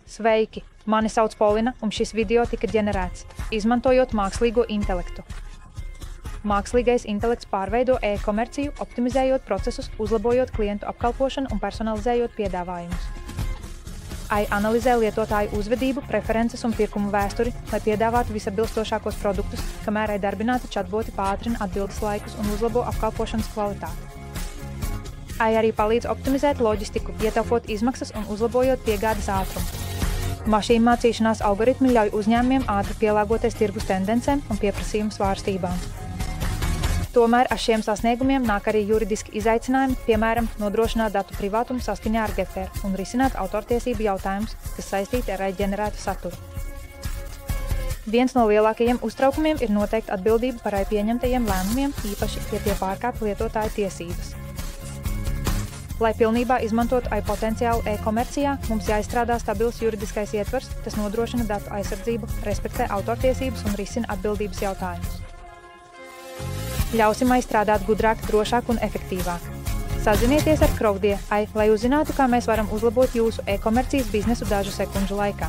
Sveiki! Mani sauc Polina, un šis video tika ģenerēts, izmantojot mākslīgo intelektu. Mākslīgais intelekts pārveido e-komerciju, optimizējot procesus, uzlabojot klientu apkalpošanu un personalizējot piedāvājumus. AI analizē lietotāju uzvedību, preferences un pirkumu vēsturi, lai piedāvātu visatbilstošākos produktus, kamēr AI darbināti chatboti pātrina atbildes laikus un uzlabo apkalpošanas kvalitāti. AI arī palīdz optimizēt loģistiku, ietaupot izmaksas un uzlabojot piegādes ātrumu. Mašīnu mācīšanās algoritmi ļauj uzņēmumiem ātri pielāgoties tirgus tendencēm un pieprasījumu svārstībām. Tomēr ar šiem sasniegumiem nāk arī juridiski izaicinājumi, piemēram, nodrošināt datu privātumu saskaņā ar GDPR un risināt autortiesību jautājumus, kas saistīti ar AI ģenerētu saturu. Viens no lielākajiem uztraukumiem ir noteikti atbildība par AI pieņemtajiem lēmumiem, īpaši, ja tie pārkāpj lietotāju tiesības. Lai pilnībā izmantotu AI potenciālu e-komercijā, mums jāizstrādā stabils juridiskais ietvers, kas nodrošina datu aizsardzību, respektē autortiesības un risina atbildības jautājumus. Ļausim AI strādāt gudrāk, drošāk un efektīvāk. Sazinieties ar Crowdie AI, lai uzzinātu, kā mēs varam uzlabot jūsu e-komercijas biznesu dažu sekundžu laikā.